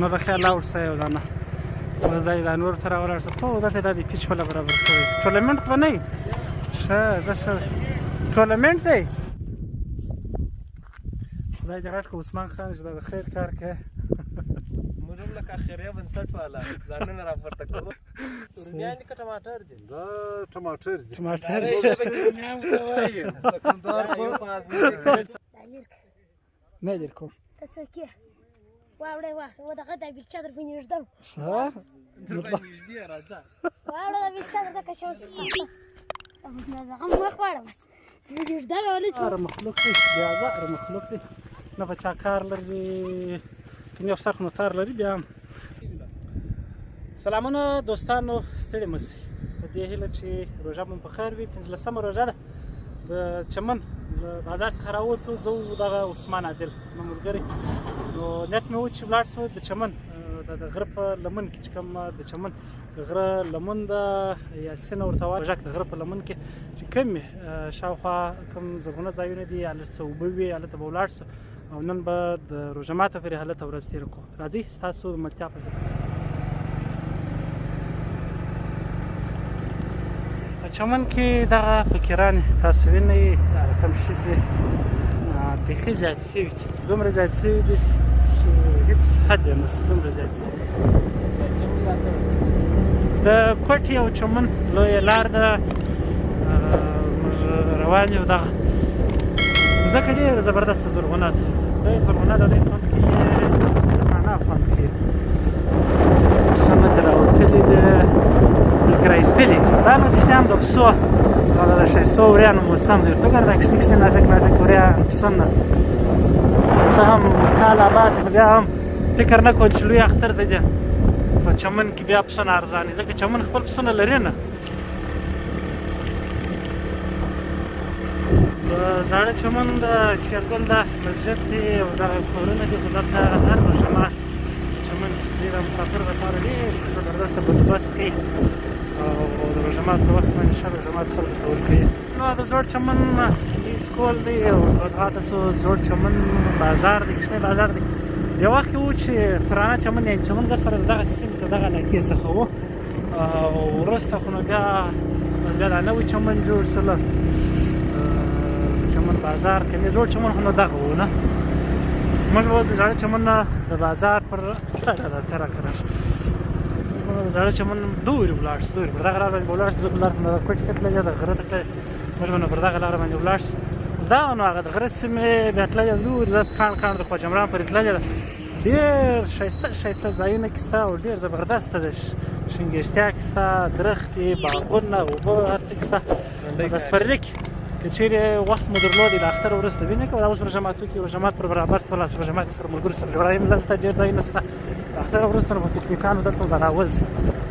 نو د خیر لاړ څه یو دانه اوس دا دا نور ته راولاړ څه خو دلته دا د پیچ په برابر کړی ټورنمنټ خو نه وي ښه زه ښه ټورنمنټ دی خدای دې غږ کړه عثمان خان چې دا د خیر کار کوي موږ هم لکه خیریه بنسټ والا ځانونه راپورته کوو رومیان دي که ټماټر دي دا ټماټر دي ټماټر نه در کوم ته څوک یې واوړې و دغه د بیلچه در باندې ږدم نږدې راځه واوړه د بیلچه در دغه شور دغه مخ واړه بس ږدم ولې اره مخلوق دی بیازه اره مخلوق دی نه په چا کار لري که یو سر خو نو تار لري بیا هم سلامونه دوستانو ستړي مه شئ په دې هیله چې روژه مو په خیر وي 15مه روژه ده د چمن له بازار څخه راووتو زه دغه عثمان عادل زما ملګری نو نیت مې و چې ولاړ شو د چمن د غره په لمن کې چې کوم د چمن د غره لمن ده یا سینه ورته وایي ژک د غره په لمن کې چې کوم شاوخوا کوم زرغونه ځایونه دي هلته څه اوبه وي هلته به ولاړ شو او نن به د روژه ماته پورې هلته ورځ تېره کړو راځئ ستاسو د ملتیا په چمن کې دغه فقیران تاسو وینئ کم ښځې بیخي زیاتې شوي دي دومره زیاتې شوي دي چې هېڅ حد یې نشته دومره زیاتې شوي د کوټې او چمن لویه لار ده موږ روان یو دغه مځکه ډېره زبردسته زرغونه ده دا یې زرغونه ده دی خوند کوي معنا خوند کوي ښه نه دې راوتلي دي رایستلی دا نو رښتیا هم د پسو او د ښایستو وریانو موسم دی ورته وګوره دا کښتې کښتې نازک نازک وریان پسونه څه هم کال آباد خو بیا هم فکر نه کوم چې لوی اختر د دې په چمن کې بیا پسونه ارزانه ځکه چمن خپل پسونه لري نه د زاړه چمن د شېرګل د مسجد دی او دغه کورونه دي خو دلته هر روژه مات چمن کې د مسافر لپاره ډېر زبردسته بندوبست کوي او د روژه مات په وخت باندې ښه روژه مات خلکو ته ورکوي نو د زوړ چمن سکول دی او هغه سو زوړ چمن بازار دی کښنی بازار دی یو وخت کې و چې پرانه چمن یعنې چمنګر سره دغه سیمې سره دغه علاقې څخه و او وروسته خو نو بیا دا نوی چمن جوړ شوله چمن بازار کنې زوړ چمن خو نو دغه و نه موږ به اوس د زاړه چمن نه د بازار پر کره د زاړه چمن دورې ولاړ شو دورې پر دغه لار باندې به ولاړ شو د لار نه د کوټې ته تللې د غره ته تللې موږ به نو پر دغه لاره باندې ولاړ شو دا نو هغه د غره سیمې بیا تللې ده لورې داسې کاڼ کاڼ د خواجه عمران پورې تللې ده ډېر ښایسته ښایسته ځایونه کې شته او ډېر زبردسته ده شینګېشتیا کې شته درختې باغونه اوبه هر څه کې شته د سپرلي کې که چیرې وخت مو درلود د اختر وروسته وینې کوه دا اوس روژه ماتو کې روژه مات پر برابر شول روژه مات سره ملګرو سره جوړوي دلته ډېر ځایونه شته د اختر وروسته نو په پکنیکانو دلته به راوځي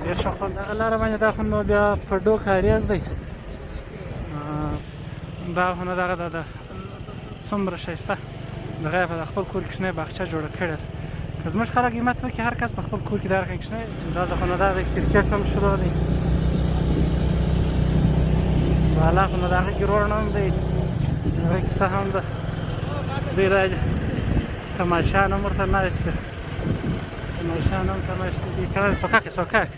ډېر ښه خوند دغه لاره باندې دا خو نو بیا پډو کاریز دی دا خو نو دغه د څومره ښایسته دغه یې په خپل کور کې شنه باغچه جوړه کړې ده که زموږ خلک همت وکړي هر کس په خپل کور کې دغه شنه دلته خو نو دا د کرکټ هم شروع دی بالا خو نو د هغه کې روڼ هم دی هغه کیسه هم ده دوی دا تماشان هم ورته ناست دی تماشان هم تماشې دي کله سوکاک سوکاک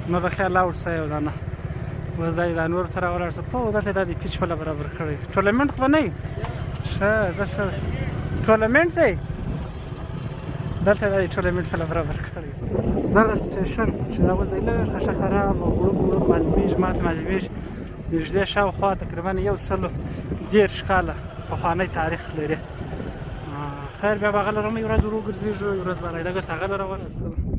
نو د خیر لاړ څه یو دانه اوس دا دا نور ته راولاړ څه خو دلته دا د پیچ په برابر کړی ټورنمنټ خو نه وي ښه زه ښه ټورنمنټ دی دلته دا د ټورنمنټ په برابر کړی دغه سټیشن چې دا اوس دی لږ ښه خراب او ګړوب ګړوب معلومېږي ماته معلومېږي نږدې شاوخوا تقریبا 130 کاله پخوانی تاریخ لري خیر بیا به هغه لره یو ورځ ورو ګرځېږو یو ورځ به دغسې هغه لره ورسېدو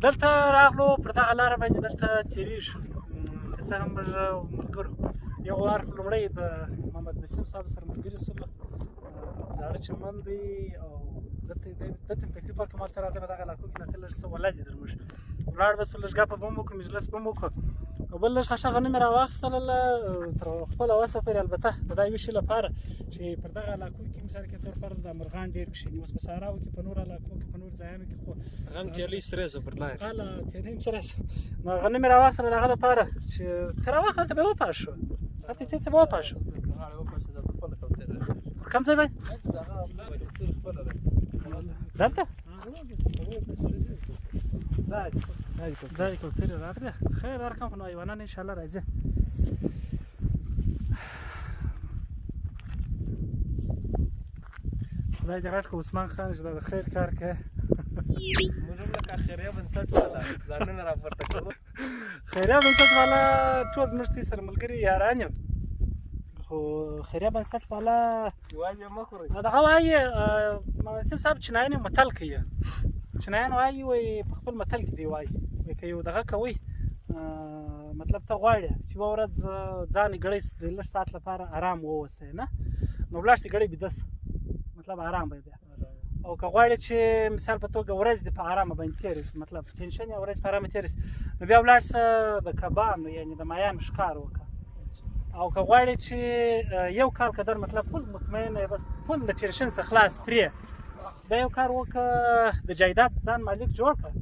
دلته راغلو پر دغه لاره باندې دلته تېرېږو که څه هم موږ ملګرو یو وار خو لومړی د محمد نسیم صاحب سره ملګري شولو زاړه چمن دی او دلته مې فکري پارک مالته راځه په دغه علاقو کې ناته لږ څه ولد یې در موږ ولاړ به سو لږ ګپه به هم وکړو مجلس به هم وکړو او بل لږ ښه غنم یې راواخیستله تر خپله وسه پورې البته د دا یوه شي لپاره چې پر دغه علاقو کې مثال کې طور پر د مرغان ډېر کښېني اوس په صحراو کې په نورو علاقو کې په نورو ځایانو کې خو غنم تیرلی سره زه پر لار هله تیرلی هم سره شو نو غنم یې راواخیستله د هغه لپاره چې که راواخله ته به یې وپاشو ته څه وپاشو کوم ځای باندې دلته دا کوترې راغله خیر ارقام خو نو حیوانان انشاءالله راځي خدای دې راټ کو عثمان خان چې دا د خیر کار کوي موږ هم لکه خیریه بنسټ والا ځانونه راپورته کوو خیریه بنسټ والا ټول زموږ دې سره ملګري یاران یم خو خیریه بنسټ والا یوازې مه خورئ دغه وایي منصف صاحب چینایان متل کوي چینایان وایي په خپل متل کې دی وایي که یو دغه کوئ مطلب ته غواړې چې یوه ورځ ځان یې ګړی د لږ ساعت لپاره ارام واوسئ نه نو ولاړ شي ګړی بیده شه مطلب ارام به بیا او که غواړې چې مثال په توګه ورځ دې په ارامه باندې تېره شي مطلب ټینشن یې ورځ په ارامه تېره شي نو بیا ولاړ شه د کبانو یعنې د مایانو ښکار وکړه او که غواړې چې یو کال قدر مطلب فل مطمئن یې بس فل د ټینشن څخه خلاص پرې بیا یو کار وکړه د جایداد ځان مالک جوړ کړه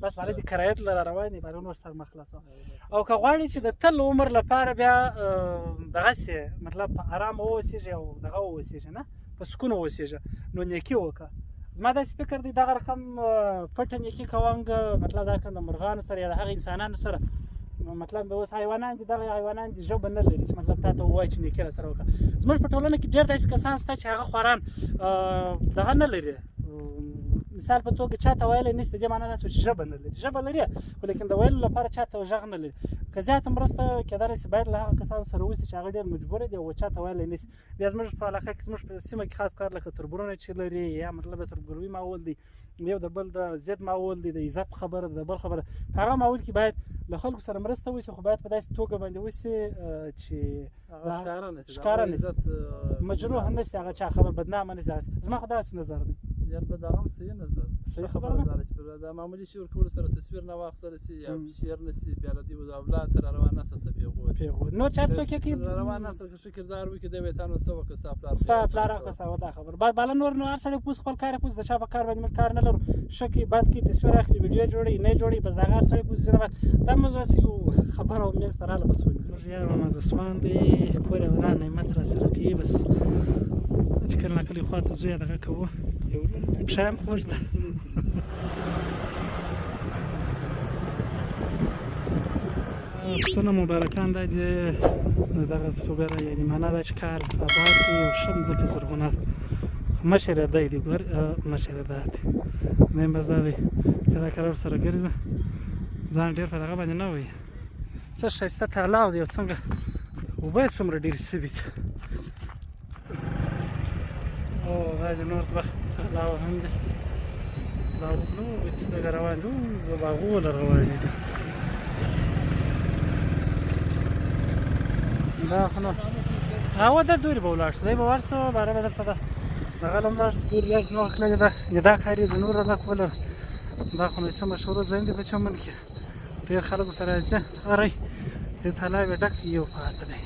بس مالک د کرایت له روان دي بیا نور سر مه خلاصوه او که غواړې چې د تل عمر لپاره بیا دغسې مطلب په ارامه واوسېږي او دغه واوسېږي نه په سکون واوسېږي نو نیکي وکړه زما داسې فکر دی دغه رقم پټه نیکي کوونګه مطلب دا رقم د مرغانو سره یا د هغه انسانانو سره مطلب اوس حیوانان دي دغه حیوانان دي ژبه نه لري چې مطلب تا ته ووایي چې نیکي راسره وکړه زموږ په ټولنه کې ډېر داسې کسان شته چې هغه خواران دغه نه لري مثال په توګه چاته ویلی نشته دې معنی دا شوه چې ژبه نه لري ژبه لري خو لیکن د ویلو لپاره چاته غږ نه لري که زیاته مرسته کېدلی شي باید له هغه کسانو سره وشي چې هغه ډېر مجبوره دي او چاته ویلی نشي بیا زموږ په علاقه کې زموږ په سیمه کې خاص کار لکه تربورونه چې لري یا مطلب د تربګلوي ماحول دی یو د بل د ضد ماحول دی د عزت خبره د بل خبره په هغه ماحول کې باید له خلکو سره مرسته وشي خو باید په داسې توګه باندې وشي چې ښکاره نشي مجروح نه شي هغه چا خبر بدنامه نه شي زما خو داسې نظر دی یار په دغه هم صحیح نظر صحیح خبره ده چې د معمولي شعور کولو سره تصویر نه واخیستلی شي یا شعر نه شي بیا له دې اولاد تر روان نسل ته پیغور نو چې هر څوک یې کوي روان نسل که ښه کردار وکړي دی به یې تا نو څه وکړه ستا پلار هغه ستا دا خبره باید بالا نور نو هر سړی پوس خپل کار یې پوس د چا په کار باندې موږ کار نه لرو ښه کوي بد کوي تصویر اخلي ویډیو جوړوي نه جوړوي بس د هغه هر سړی پوس ځینې بعد دا موږ داسې یو خبره او منځ ته راغله بس موږ یار محمد عثمان دی کور یې ودان نعمت راسره کوي بس چې کله ناکله یې خواته ځو یا دغه کوو پښه هم خوږ ده پسونه مبارکان دا دي دغه توګه یعنې معنا دا چې کار آباد کړي او ښه مځکه زرغونه مشر یې دی ګور مشر یې دا دی مهم بس دا دی که دا کار ورسره ګرځي ځان ډېر په دغه باندې نه وایي څه ښایسته تالاو دی او څنګه اوبه یې څومره ډېرې سوي دي او دا د نور دوه تالاو هم دی دا اوبه چې څنګه روان دي د باغونو روانې دي دا خو نو هغه د دورې به ولاړ شو دی به ورسو باره به درته دغه له هم لاړ شو دورې لږ نو کلکې دا کارېږي نور نه کوله دا خو نو څه مشهوره ځای دی په چمن کې ډېر خلک ورته راځي هرې دې تالاب یې ډک یو پاته دی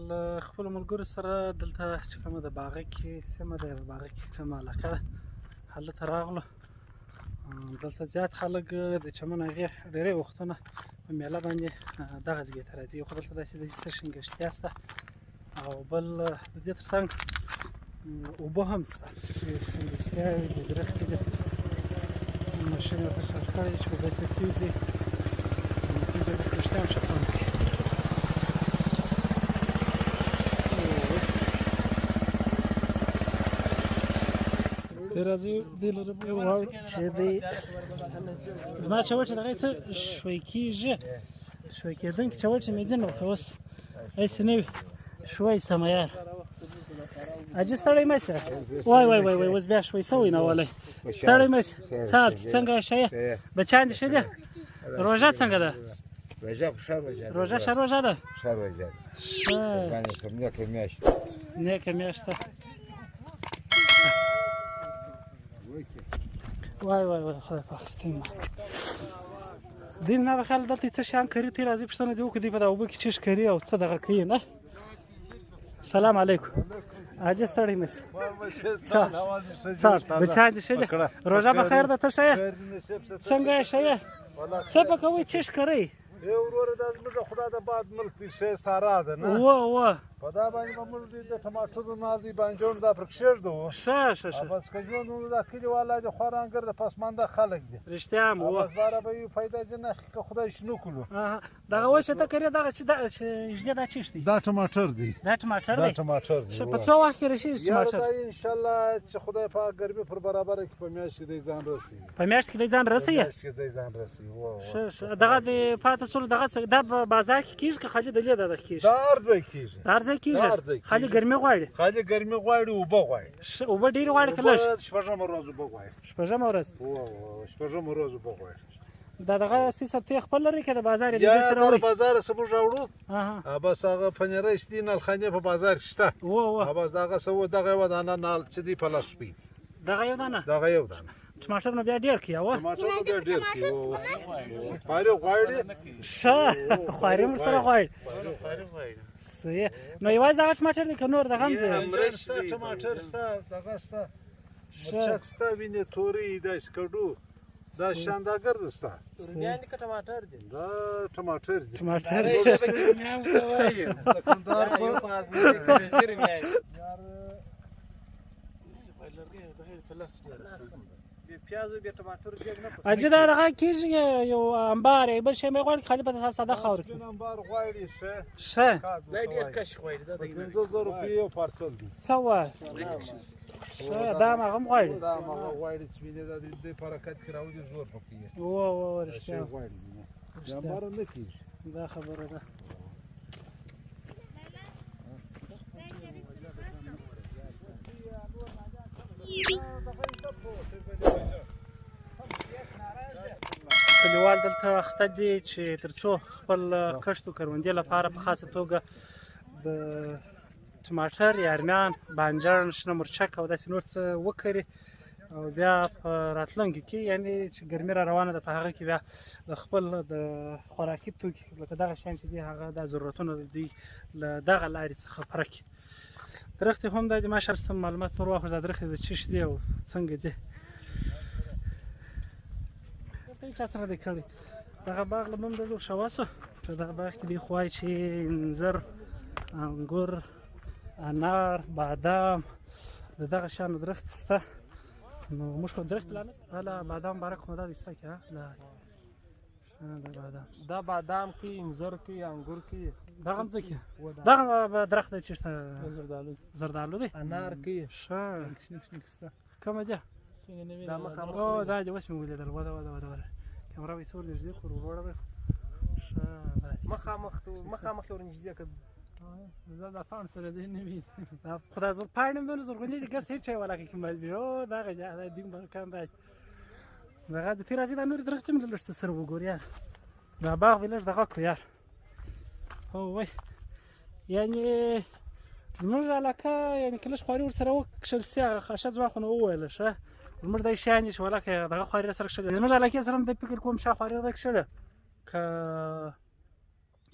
له خپلو ملګرو سره دلته چې کومه د باغه کې سیمه ده په باغه کې کومه علاقه ده هلته راغلو دلته زیات خلک د چمن هغې ډېری وختونه په میله باندې دغه ځای ته راځي یو خو دلته داسې څه شینګښتیا شته او بل د دې تر څنګ اوبه هم شته چې شینګښتیا وي د درختې دي ماشین ورته ښکاري چې اوبه څه تېزې د کښتۍ هم ښه خوند کوي راځي دې لره واو چې دی زما چوټ دغه څه شوي کېږي شوي کېدونکي چوټ چې مې دي نو خو اوس هسې نه وي شوی سمه یار اجي ستړی مه شه وای وای وای اوس بیا شوی سوی نه والی ستړی مه شه څنګه ښه یې بچیان دې ښه دي روژه څنګه ده روژه ښه روژه ده نیکه میاشت ده وای وای وای خدای پاک ته ما دین نه بخیال دلته څه شیان کري تی راځي پښتنه دی وکړي په دا اوبه کې چیش کري او څه دغه کوي نه سلام علیکم اجي ستړی مس څه بچا دې شه روژه بخیر ده ته شه څنګه شه څه په کوي چیش کري ای وروره دا زموږ خدای د باد ملک دی ښه سارا ده نه و په دا باندې به موږ د ټماټرو مال دی بانجان دا پر کښېږدو ښه بس که ژوند مو دا کلي والا دي خورا انګر د پسمانده خلک دي رښتیا هم و بس باره به یې پیدا دي نه که خدای شنو کړو دغه اوس چې ته کرې دغه چې ژدې دا چیش دی دا ټماټر دی دا ټماټر دا دی ټماټر دی ښه په څو وخت کې رسېږي یاره ټماټر دا انشاءالله چې خدای پاک ګرمي پر برابره کړي په میاشت کې دی ځان رسوي په میاشت کې دی ځان رسوي میاشت کې دی ځان رسوي ښه دغه د پاتې سولو دغه دا بازار کې کېږي که خالي دلې دغه کېږي دا هر ځای کېږي هر ځای کېږي خالي ګرمي غواړي خالي ګرمي غواړي اوبه غواړي اوبه ډېرې غواړي که لږ شپږمه ورځ اوبه غواړي شپږمه ورځ شپږمه ورځ اوبه غواړي دا دغه استي سبتې خپل لري که د بازار یې یا سره د وړي بازار څه موږ راوړو بس هغه پنیره استي نلخانې په بازار کې شته بس دغه څه و دغه یوه دانه نال چې دی په لاس شپې دي دغه یو دانه دغه یو دانه ټماټر نو بیا ډېر کړي ټماټر نو بیا ډېر کړي خواري غواړي ښه خواري ورسره غواړي صحیح نو یوازې دغه ټماټر دی که نور دغه هم دی مرچ شته ټماټر شته دغه شته مرچک شته وینې تورې داسې کډو دا شانداګر ده شته رومیان دي که ټماټر دي دا ټماټر دي ټماټر پیازو بیا ټماټر دیګ نه اجي دا دغه کېږي یو انبار یې بل شی مې غواړي خالي په ساده خاور کې انبار غواړي ښه دا ډېر کش غواړي دا د 500 روپۍ یو پارسل دی څه وایي ښه دا هم هغه هم غواړي دا هم هغه غواړي چې وینې دا د دې په حرکت کې راوځي زور پکې یې رښتیا غواړي د انبار نه کېږي دا خبره ده کلیوال دلته اخته دي چې تر څو خپل کښت و کروندې لپاره په خاصه توګه د ټماټر یارمیان بانجان شنه مرچک او داسې نور څه وکري او بیا په راتلونکي کې یعنې چې ګرمي را روانه ده په هغه کې بیا خپل د خوراکي توکي لکه دغه شیان چې دي هغه دا ضرورتونه د دوی له دغه لارې څخه پوره کړي درختې هم دا دي ماشاءالله معلومات نور واخلو دا درختې د چیش دي او څنګه دي چا سره دی کړی دغه باغ له موږ ډېر شواسو په دغه باغ کې دی خوای چې انځر انګور انار بادام د دغه شانو درخت شته نو موږ خو درخت لا نه هله بادام بارک خو دا شته که لا دا بادام کې انځر کې انګور کې دغه هم څه کې دغه درخت دی چې شته زردالو دی انار کې ښه کومه ده دا مخامخ دا دې اوس مې ولیدل وده کیمرا به څور نږدې کړو وروړه به مخامخ یو نږدې کړ دا پاڼ سره دی نه وي دا خدا زور پاڼې مې نه زرغونې دي ګس هیڅ ولا کې مال دی او دغه دا دیم کان دی دغه د پیرازي د نور درخت مې لږ سره وګور یار دا باغ ویلش دغه کو یار هو وای یعنی زموږ علاقه یعنی کله خواري ورسره وکړل سي هغه خاصه ځوا خو نو وویل شه زموږ د شان چې ولا که دغه خواري سره کښل زموږ علاقه سره د فکر کوم شا خواري وکړل ک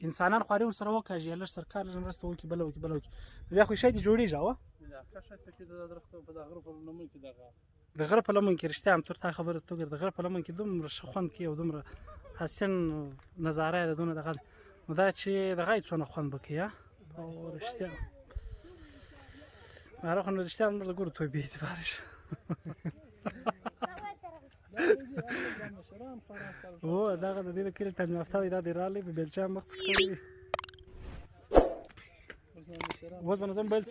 انسانان خواري ورسره وکړي یا لږ سرکار لږ مرسته وکړي بل وکړي بیا خو شي دي جوړیږي او د غره په لمن کې رښتیا هم تر تا خبره توګه د غره په لمن کې دومره ښه خوند کوي او دومره حسن نظاره ده دونه دغه نو دا چې دغه یې څونه خوند به کوي او رښتیا هغه خو نو رښتیا موږ د ګورو توی بې اعتباره شه او دغه د دې د کلي تعلیم یافته دی دا دی راغلی په بیلچه مخ پټ کړی دی اوس به نظم بیل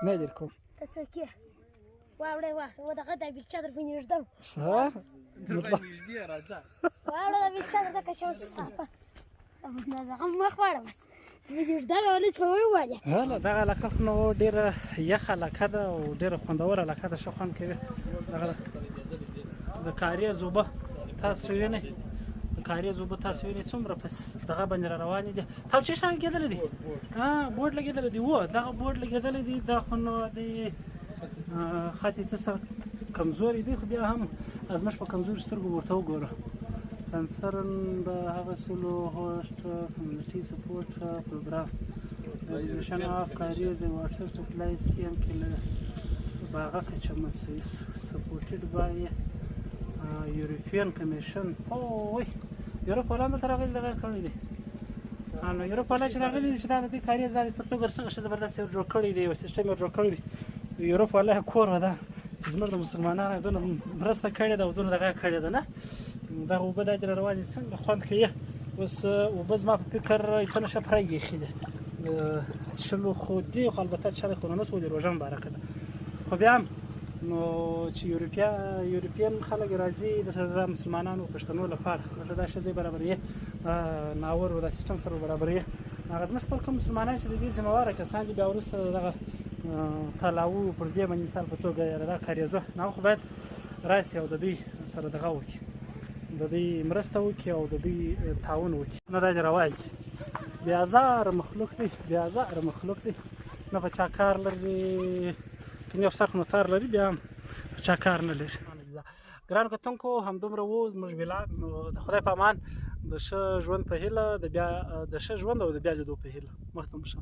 نه در کوم ته څوک یې واوړی دغه دا بیلچه در باندې ږدم واوړه دا بیلچه در دغه شور ستا دغه مخ واړه بس هله دغه علاقه خو نو ډېره یخه علاقه ده او ډېره خوندوره علاقه ده ښه خوند کوي دغه د کاریز اوبه تاسو وینئ د کاریز اوبه تاسو وینئ څومره په دغه باندې را روانې دي تاو چې شان لګېدلی دي بورډ لګېدلی دی دغه بورډ لګېدلی دی دا خو نو د خطي څه سره کمزوري دی خو بیا هم زموږ په کمزوري سترګو ورته وګوره concern the Havasulo host community support program. The division of Carriers and water supply scheme supported by European Commission. Oh, یوروپ والا دلته راغلي دغه کړی دي نو یوروپ والا چې راغلي دي چې دا د دې کاریز دا د پښتو څنګه ښه زبردست جوړ کړی دی یو سیستم یې جوړ کړی دی یوروپ والا کور ودا چې زموږ د مسلمانانو دونه مرسته کړې ده او دونه دغه کړې ده نه دغه اوبه دا چې روان دي څنګه خوند کوي اوس اوبه زما په فکر څه نشه پرې ایښي دي شلو خو دي خو البته شل خو نه سودي روژه مبارکه ده خو بیا هم نو چې یورپین خلک راځي د مسلمانانو پښتنو لپاره دا ښځې برابروي ناور د سیستم سره برابروي هغه زموږ خپل کوم مسلمانان چې د دې ذمهواره کسان دي بیا وروسته دغه تلاو پر دې باندې مثال په توګه دا کاریزه نو خو باید راشي او د دوی سره دغه وکړي د دوی مرسته وکړي او د دوی تعاون وکړي نه دا چې روان دي بې ازاره مخلوق دی نه په چا کار لري یو سخت نوتار لري بیا هم په چا کار نه لري ګرانو کتونکو همدومره و زموږ ولاګ نو د خدای په امان د ښه ژوند په هیله د ښه ژوند او د بیا لیدو په هیله مخته مو شه